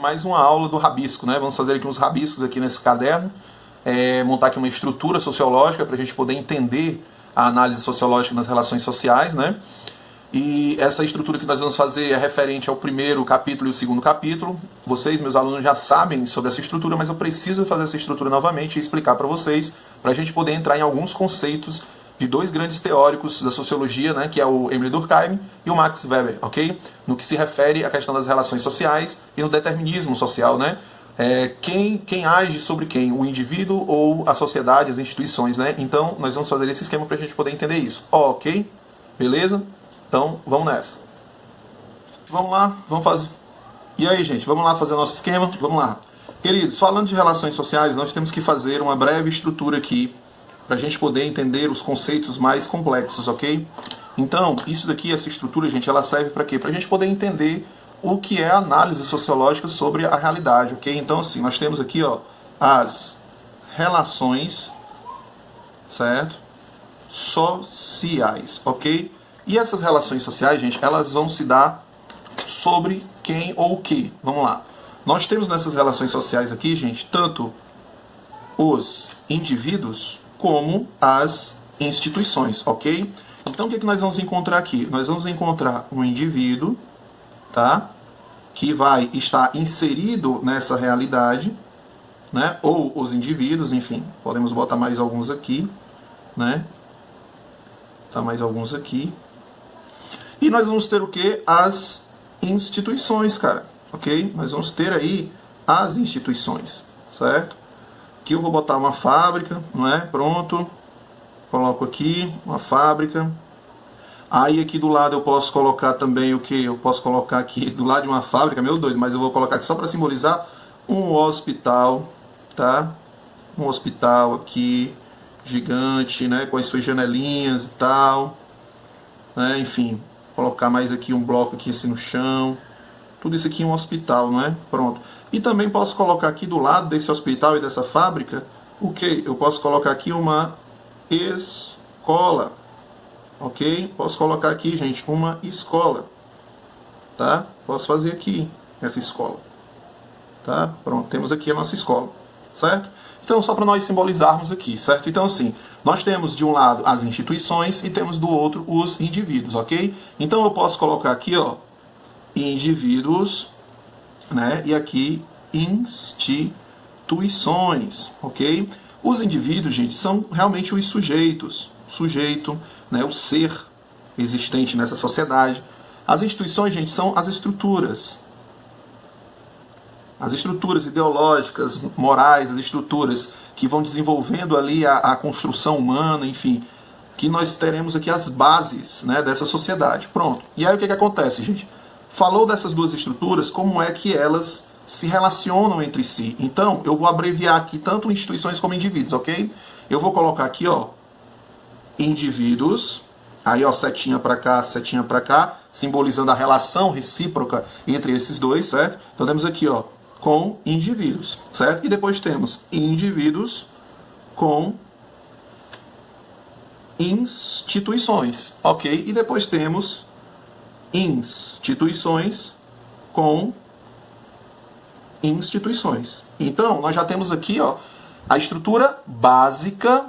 mais uma aula do rabisco, né? Vamos fazer aqui uns rabiscos aqui nesse caderno, montar aqui uma estrutura sociológica para a gente poder entender a análise sociológica nas relações sociais, né? E essa estrutura que nós vamos fazer é referente ao primeiro capítulo e o segundo capítulo. Vocês, meus alunos, já sabem sobre essa estrutura, mas eu preciso fazer essa estrutura novamente e explicar para vocês, para a gente poder entrar em alguns conceitos de dois grandes teóricos da sociologia, né, que é o Emile Durkheim e o Max Weber, ok? No que se refere à questão das relações sociais e no determinismo social, né? Quem age sobre quem? O indivíduo ou a sociedade, as instituições, né? Então, nós vamos fazer esse esquema para a gente poder entender isso. Ok? Beleza? Então, vamos nessa. Vamos lá, vamos fazer. E aí, gente, vamos lá fazer nosso esquema? Vamos lá. Queridos, falando de relações sociais, nós temos que fazer uma breve estrutura aqui para a gente poder entender os conceitos mais complexos, ok? Então, isso daqui, essa estrutura, gente, ela serve para quê? Para a gente poder entender o que é a análise sociológica sobre a realidade, ok? Então, assim, nós temos aqui, ó, as relações, certo? Sociais, ok? E essas relações sociais, gente, elas vão se dar sobre quem ou o que. Vamos lá. Nós temos nessas relações sociais aqui, gente, tanto os indivíduos como as instituições, ok? Então, o que nós vamos encontrar aqui? Nós vamos encontrar um indivíduo, tá? Que vai estar inserido nessa realidade, né? Ou os indivíduos, enfim. Podemos botar mais alguns aqui, né? Tá mais alguns aqui. E nós vamos ter o que? As instituições, cara. Ok? Nós vamos ter aí as instituições, certo? Aqui eu vou botar uma fábrica, não é? Pronto. Coloco aqui uma fábrica. Aí aqui do lado eu posso colocar também o que? Eu posso colocar aqui do lado de uma fábrica, meu doido, mas eu vou colocar aqui só para simbolizar um hospital, tá? Um hospital aqui, gigante, né? Com as suas janelinhas e tal, né? Enfim. Colocar mais aqui um bloco aqui assim no chão. Tudo isso aqui em um hospital, não é? Pronto. E também posso colocar aqui do lado desse hospital e dessa fábrica, o que? Eu posso colocar aqui uma escola. Ok? Posso colocar aqui, gente, uma escola. Tá? Posso fazer aqui essa escola. Tá? Pronto, temos aqui a nossa escola. Certo? Então, só para nós simbolizarmos aqui, certo? Então, assim, nós temos de um lado as instituições e temos do outro os indivíduos, ok? Então, eu posso colocar aqui, ó, indivíduos, né? E aqui, instituições, ok? Os indivíduos, gente, são realmente os sujeitos. Sujeito, né? O ser existente nessa sociedade. As instituições, gente, são as estruturas. As estruturas ideológicas, morais, as estruturas que vão desenvolvendo ali a construção humana, enfim, que nós teremos aqui as bases, né, dessa sociedade. Pronto. E aí o que acontece, gente? Falou dessas duas estruturas, como é que elas se relacionam entre si. Então, eu vou abreviar aqui tanto instituições como indivíduos, ok? Eu vou colocar aqui, ó, indivíduos, aí, ó, setinha para cá, simbolizando a relação recíproca entre esses dois, certo? Então, temos aqui, ó, com indivíduos, certo? E depois temos indivíduos com instituições, ok? E depois temos instituições com instituições. Então, nós já temos aqui, ó, a estrutura básica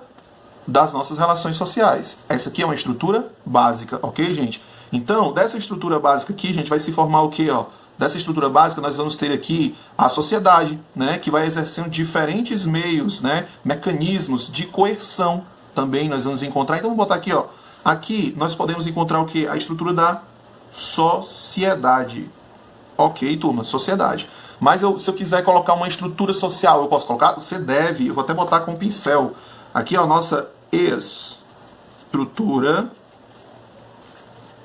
das nossas relações sociais. Essa aqui é uma estrutura básica, ok, gente? Então, dessa estrutura básica aqui, gente, vai se formar o quê, ó? Dessa estrutura básica, nós vamos ter aqui a sociedade, né, que vai exercendo diferentes meios, né, mecanismos de coerção também nós vamos encontrar. Então, vamos botar aqui, ó. Aqui nós podemos encontrar o quê? A estrutura da sociedade. Ok, turma, sociedade. Mas se eu quiser colocar uma estrutura social, eu posso colocar? Você deve. Eu vou até botar com pincel. Aqui, ó, nossa estrutura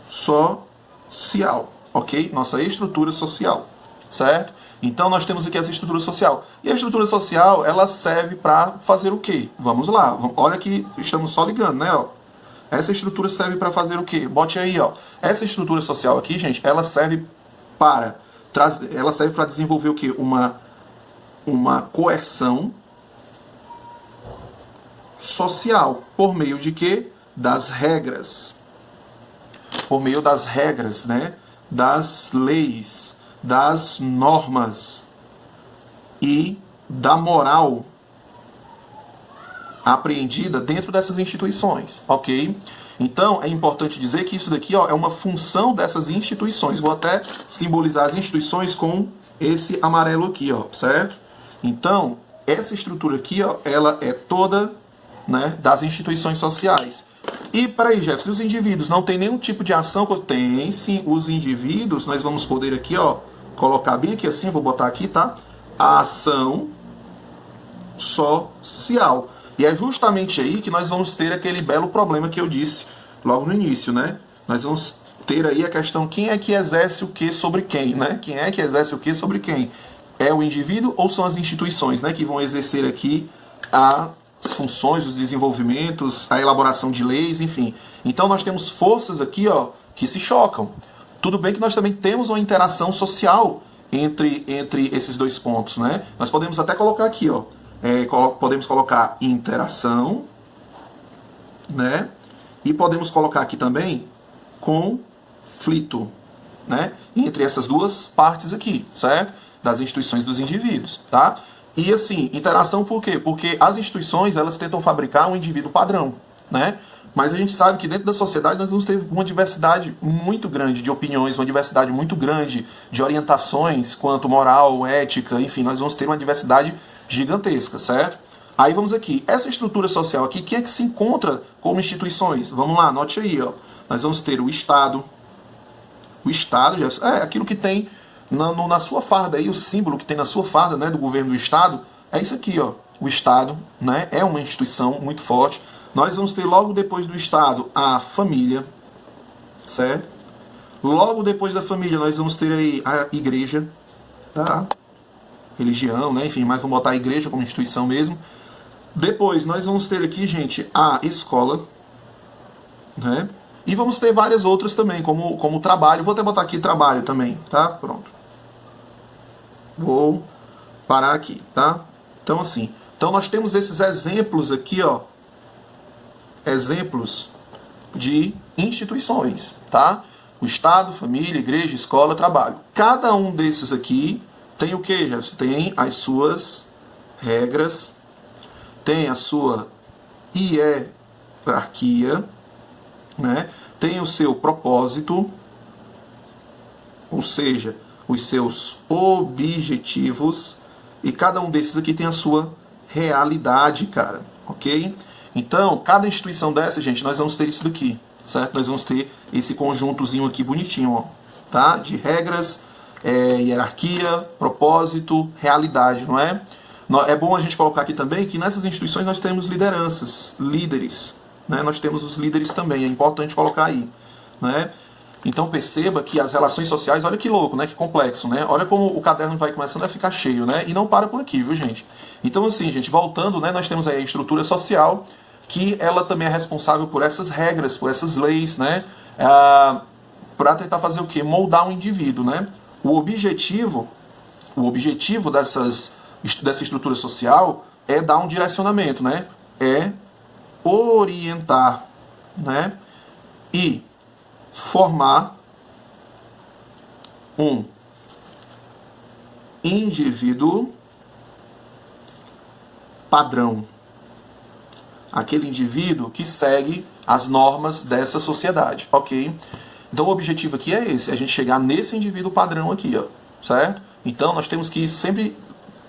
social. Ok? Nossa estrutura social, certo? Então nós temos aqui essa estrutura social. E a estrutura social, ela serve para fazer o quê? Vamos lá. Olha que estamos só ligando, né? Ó. Essa estrutura serve para fazer o quê? Bote aí, ó. Essa estrutura social aqui, gente, ela serve para desenvolver o quê? Uma coerção social. Por meio de quê? Das regras. Por meio das regras, né? Das leis, das normas, e da moral apreendida dentro dessas instituições, ok? Então, é importante dizer que isso daqui, ó, é uma função dessas instituições. Vou até simbolizar as instituições com esse amarelo aqui, ó, certo? Então, essa estrutura aqui, ó, ela é toda, né, das instituições sociais. E, peraí, Jefferson, os indivíduos não tem nenhum tipo de ação? Tem, sim, os indivíduos, nós vamos poder aqui, ó, colocar bem aqui assim, vou botar aqui, tá? A ação social. E é justamente aí que nós vamos ter aquele belo problema que eu disse logo no início, né? Nós vamos ter aí a questão quem é que exerce o que sobre quem, né? Quem é que exerce o que sobre quem? É o indivíduo ou são as instituições, né? Que vão exercer aqui as funções, os desenvolvimentos, a elaboração de leis, enfim. Então nós temos forças aqui, ó, que se chocam. Tudo bem que nós também temos uma interação social entre esses dois pontos, né? Nós podemos até colocar aqui, ó, podemos colocar interação, né? E podemos colocar aqui também conflito, né? Entre essas duas partes aqui, certo? Das instituições dos indivíduos, tá? E assim, interação por quê? Porque as instituições, elas tentam fabricar um indivíduo padrão, né? Mas a gente sabe que dentro da sociedade nós vamos ter uma diversidade muito grande de opiniões, uma diversidade muito grande de orientações quanto moral, ética, enfim, nós vamos ter uma diversidade gigantesca, certo? Aí vamos aqui, essa estrutura social aqui, quem é que se encontra como instituições? Vamos lá, anote aí, ó. Nós vamos ter o Estado. O Estado é aquilo que tem na sua farda aí, o símbolo que tem na sua farda, né, do governo do Estado, é isso aqui, ó. O Estado, né, é uma instituição muito forte. Nós vamos ter logo depois do Estado a família, certo? Logo depois da família nós vamos ter aí a igreja, tá? Religião, né? Enfim, mas vamos botar a igreja como instituição mesmo. Depois nós vamos ter aqui, gente, a escola, né? E vamos ter várias outras também, como trabalho. Vou até botar aqui trabalho também, tá? Pronto. Vou parar aqui, tá? Então assim, então nós temos esses exemplos aqui, ó. Exemplos de instituições, tá? O Estado, família, igreja, escola, trabalho. Cada um desses aqui tem o que, Jefferson? Tem as suas regras, tem a sua hierarquia, né? Tem o seu propósito, ou seja, os seus objetivos, e cada um desses aqui tem a sua realidade, cara, ok? Então, cada instituição dessa, gente, nós vamos ter isso daqui, certo? Nós vamos ter esse conjuntozinho aqui bonitinho, ó, tá? De regras, hierarquia, propósito, realidade, não é? É bom a gente colocar aqui também que nessas instituições nós temos lideranças, líderes, né? Nós temos os líderes também, é importante colocar aí, né? Então perceba que as relações sociais, olha que louco, né? Que complexo, né? Olha como o caderno vai começando a ficar cheio, né? E não para por aqui, viu, gente? Então assim, gente, voltando, né? Nós temos aí a estrutura social, que ela também é responsável por essas regras, por essas leis, né? Para tentar fazer o quê? Moldar um indivíduo, né? O objetivo dessa estrutura social é dar um direcionamento, né? É orientar, né? E formar um indivíduo padrão. Aquele indivíduo que segue as normas dessa sociedade, ok? Então o objetivo aqui é esse, a gente chegar nesse indivíduo padrão aqui, ó, certo? Então nós temos que sempre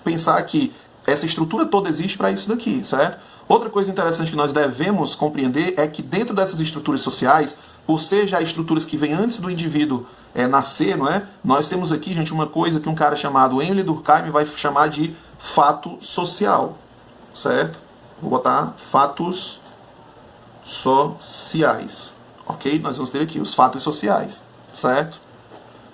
pensar que essa estrutura toda existe para isso daqui, certo? Outra coisa interessante que nós devemos compreender é que dentro dessas estruturas sociais, por ser já estruturas que vêm antes do indivíduo nascer, não é? Nós temos aqui, gente, uma coisa que um cara chamado Emile Durkheim vai chamar de fato social, certo? Vou botar fatos sociais, ok? Nós vamos ter aqui os fatos sociais, certo?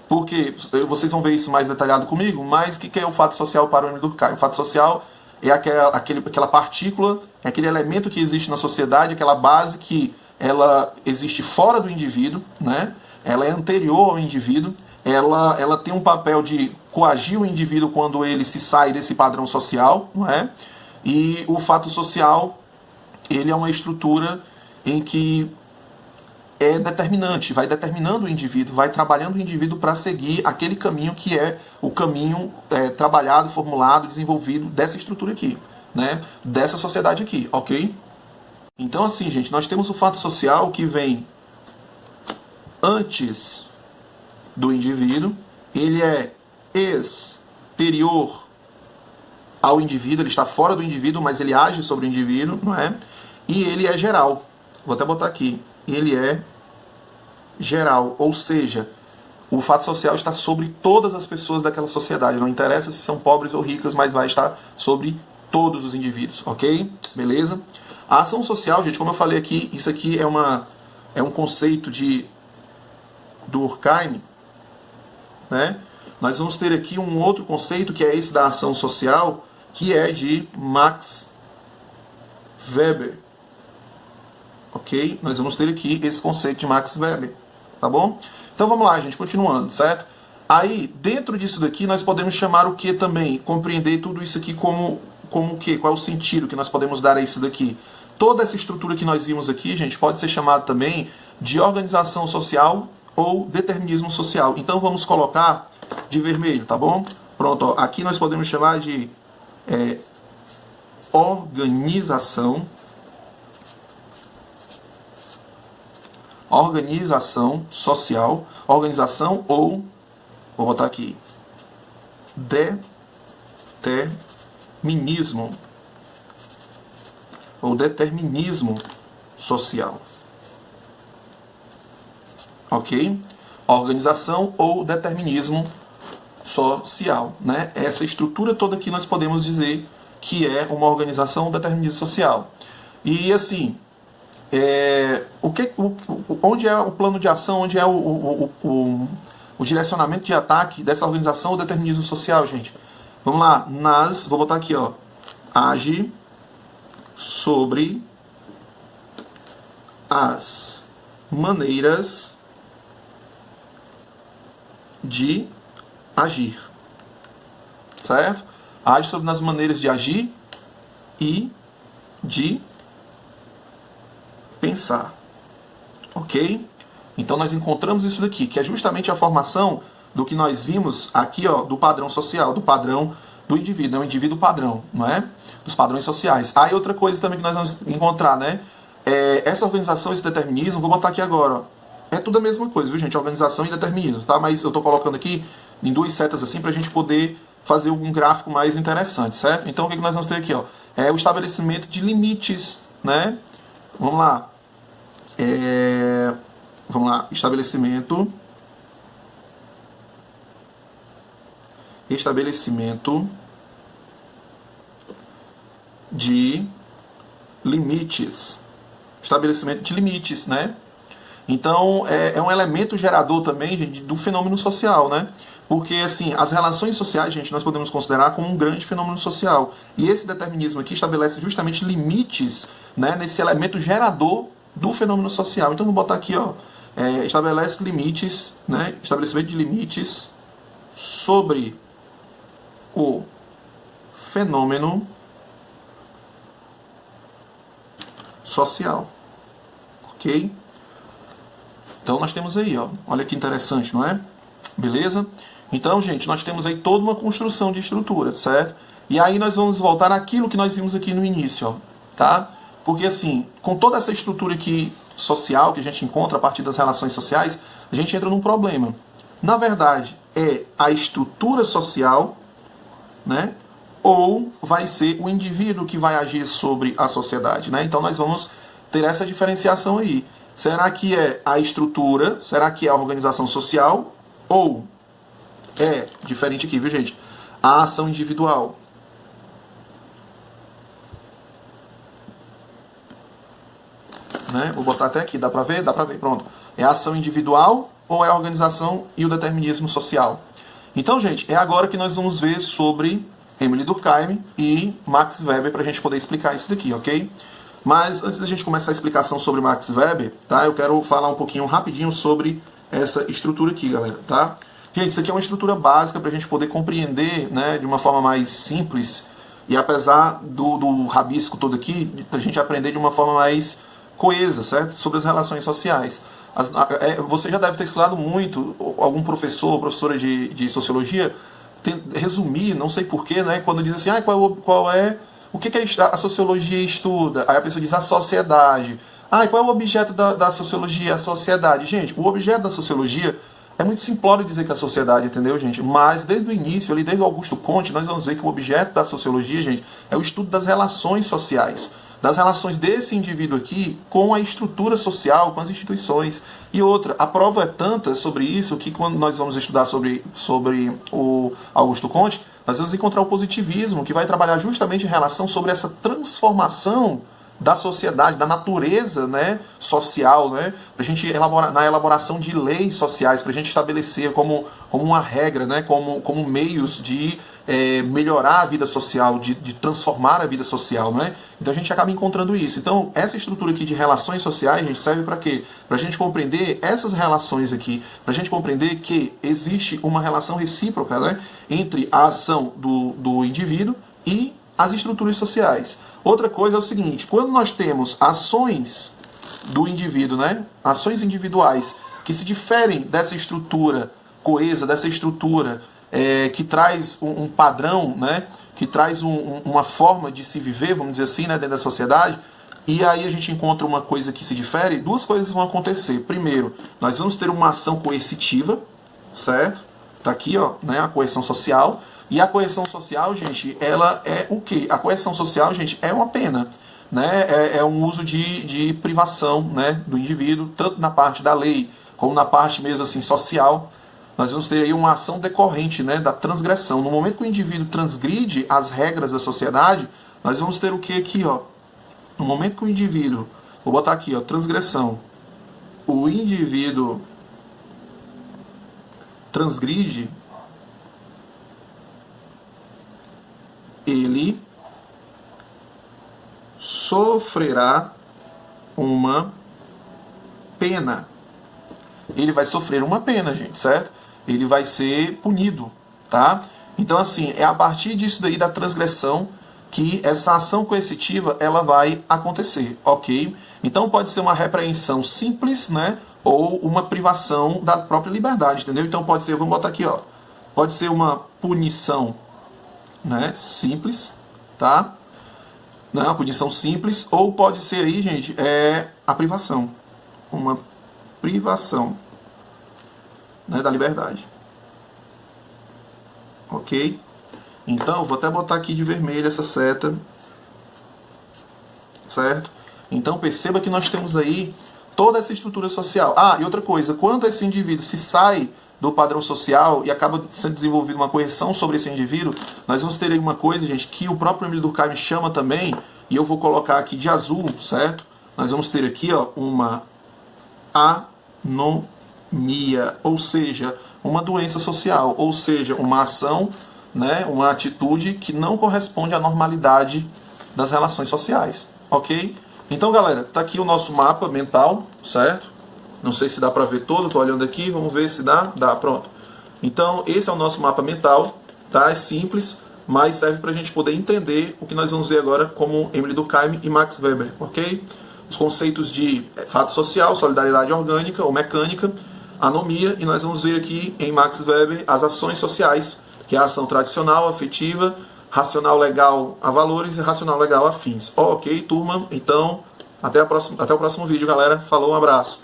Porque vocês vão ver isso mais detalhado comigo, mas o que é o fato social para o Emile Durkheim? O fato social é aquela partícula, é aquele elemento que existe na sociedade, aquela base que ela existe fora do indivíduo, né? Ela é anterior ao indivíduo, ela tem um papel de coagir o indivíduo quando ele se sai desse padrão social, não é? E o fato social, ele é uma estrutura em que é determinante, vai determinando o indivíduo, vai trabalhando o indivíduo para seguir aquele caminho que é o caminho trabalhado, formulado, desenvolvido dessa estrutura aqui, né? Dessa sociedade aqui, ok? Então assim, gente, nós temos o fato social que vem antes do indivíduo, ele é exterior ao indivíduo, ele está fora do indivíduo, mas ele age sobre o indivíduo, não é? E ele é geral. Vou até botar aqui. Ele é geral, ou seja, o fato social está sobre todas as pessoas daquela sociedade. Não interessa se são pobres ou ricas, mas vai estar sobre todos os indivíduos, ok? Beleza? A ação social, gente, como eu falei aqui, isso aqui é um conceito de Durkheim, né? Nós vamos ter aqui um outro conceito que é esse da ação social, que é de Max Weber. Ok? Nós vamos ter aqui esse conceito de Max Weber, tá bom? Então vamos lá, gente, continuando, certo? Aí, dentro disso daqui, nós podemos chamar o que também? Compreender tudo isso aqui como o que? Qual é o sentido que nós podemos dar a isso daqui? Toda essa estrutura que nós vimos aqui, gente, pode ser chamada também de organização social ou determinismo social. Então vamos colocar de vermelho, tá bom? Pronto, ó, aqui nós podemos chamar de organização social, organização ou, vou botar aqui, determinismo ou determinismo social. Ok? Organização ou determinismo social, né? Essa estrutura toda aqui nós podemos dizer que é uma organização ou determinismo social. E assim, onde é o plano de ação, onde é o direcionamento de ataque dessa organização ou determinismo social, gente? Vamos lá, vou botar aqui, ó, age sobre as maneiras de agir, certo? Age sobre as maneiras de agir e de pensar, ok? Então nós encontramos isso daqui, que é justamente a formação do que nós vimos aqui, ó, do padrão social, do padrão do indivíduo, é um indivíduo padrão, não é? Dos padrões sociais. Aí outra coisa também que nós vamos encontrar, né? Essa organização, esse determinismo, vou botar aqui agora, ó. É tudo a mesma coisa, viu, gente? Organização e determinismo, tá? Mas eu tô colocando aqui em duas setas assim pra gente poder fazer um gráfico mais interessante, certo? Então o que nós vamos ter aqui, ó? É o estabelecimento de limites, né? Vamos lá. Vamos lá. Estabelecimento de limites. Estabelecimento de limites, né? Então, é um elemento gerador também, gente, do fenômeno social, né? Porque, assim, as relações sociais, gente, nós podemos considerar como um grande fenômeno social. E esse determinismo aqui estabelece justamente limites, né, nesse elemento gerador do fenômeno social. Então, vou botar aqui, ó, estabelece limites, né, estabelecimento de limites sobre o fenômeno social. Ok? Então nós temos aí, ó, olha que interessante, não é? Beleza? Então, gente, nós temos aí toda uma construção de estrutura, certo? E aí nós vamos voltar àquilo que nós vimos aqui no início, ó, tá? Porque assim, com toda essa estrutura aqui social que a gente encontra a partir das relações sociais, a gente entra num problema. Na verdade, é a estrutura social, né? Ou vai ser o indivíduo que vai agir sobre a sociedade, né? Então nós vamos ter essa diferenciação aí. Será que é a estrutura? Será que é a organização social? Ou é, diferente aqui, viu, gente? A ação individual. Né? Vou botar até aqui, dá pra ver? Dá pra ver, pronto. É a ação individual ou é a organização e o determinismo social? Então, gente, é agora que nós vamos ver sobre Emile Durkheim e Max Weber pra gente poder explicar isso daqui, ok? Mas antes da gente começar a explicação sobre Max Weber, tá? Eu quero falar um pouquinho rapidinho sobre essa estrutura aqui, galera, tá? Gente, isso aqui é uma estrutura básica para a gente poder compreender, né, de uma forma mais simples, e apesar do rabisco todo aqui, a gente aprender de uma forma mais coesa, certo? Sobre as relações sociais. Você já deve ter escutado muito algum professor ou professora de sociologia resumir, não sei porquê, né? Quando diz assim, o que a sociologia estuda? Aí a pessoa diz a sociedade. Qual é o objeto da sociologia? A sociedade. Gente, o objeto da sociologia é muito simplório dizer que é a sociedade, entendeu, gente? Mas desde o início, ali, desde o Augusto Comte, nós vamos ver que o objeto da sociologia, gente, é o estudo das relações sociais. Das relações desse indivíduo aqui com a estrutura social, com as instituições. E outra, a prova é tanta sobre isso que quando nós vamos estudar sobre o Augusto Comte, nós vamos encontrar o positivismo, que vai trabalhar justamente em relação sobre essa transformação da sociedade, da natureza, né, social, né, para a gente na elaboração de leis sociais, para a gente estabelecer como uma regra, né, como meios de melhorar a vida social, de transformar a vida social, né? Então a gente acaba encontrando isso. Então essa estrutura aqui de relações sociais, a gente serve para quê? Para a gente compreender essas relações aqui, para a gente compreender que existe uma relação recíproca, né, entre a ação do indivíduo e as estruturas sociais. Outra coisa é o seguinte, quando nós temos ações do indivíduo, né, ações individuais que se diferem dessa estrutura coesa, dessa estrutura que traz um padrão, né, que traz uma forma de se viver, vamos dizer assim, né, dentro da sociedade, e aí a gente encontra uma coisa que se difere, duas coisas vão acontecer. Primeiro, nós vamos ter uma ação coercitiva, certo? Tá aqui, ó, né, a coerção social. E a coerção social, gente, ela é o quê? A coerção social, gente, é uma pena, né? É um uso de privação, né, do indivíduo, tanto na parte da lei, como na parte mesmo assim social. Nós vamos ter aí uma ação decorrente, né, da transgressão. No momento que o indivíduo transgride as regras da sociedade, nós vamos ter o que aqui, ó? No momento que o indivíduo, vou botar aqui, ó, transgressão. O indivíduo transgride, ele sofrerá uma pena. Ele vai sofrer uma pena, gente, certo? Ele vai ser punido, tá? Então, assim, é a partir disso daí, da transgressão, que essa ação coercitiva, ela vai acontecer, ok? Então, pode ser uma repreensão simples, né? Ou uma privação da própria liberdade, entendeu? Então, pode ser, vamos botar aqui, ó. Pode ser uma punição, né, simples, tá? Não, uma punição simples, ou pode ser aí, gente, a privação. Uma privação, né, da liberdade. Ok? Então, vou até botar aqui de vermelho essa seta. Certo? Então, perceba que nós temos aí toda essa estrutura social. E outra coisa, quando esse indivíduo se sai do padrão social e acaba sendo desenvolvida uma coerção sobre esse indivíduo, nós vamos ter aí uma coisa, gente, que o próprio Emile Durkheim chama também, e eu vou colocar aqui de azul, certo? Nós vamos ter aqui, ó, uma anomia, ou seja, uma doença social, ou seja, uma ação, né, uma atitude que não corresponde à normalidade das relações sociais, ok? Então, galera, tá aqui o nosso mapa mental, certo? Não sei se dá para ver todo, tô olhando aqui, vamos ver se dá. Dá, pronto. Então, esse é o nosso mapa mental, tá? É simples, mas serve para a gente poder entender o que nós vamos ver agora como Emile Durkheim e Max Weber, ok? Os conceitos de fato social, solidariedade orgânica ou mecânica, anomia, e nós vamos ver aqui em Max Weber as ações sociais, que é a ação tradicional, afetiva, racional legal a valores e racional legal a fins. Ok, turma? Então, até o próximo vídeo, galera. Falou, um abraço.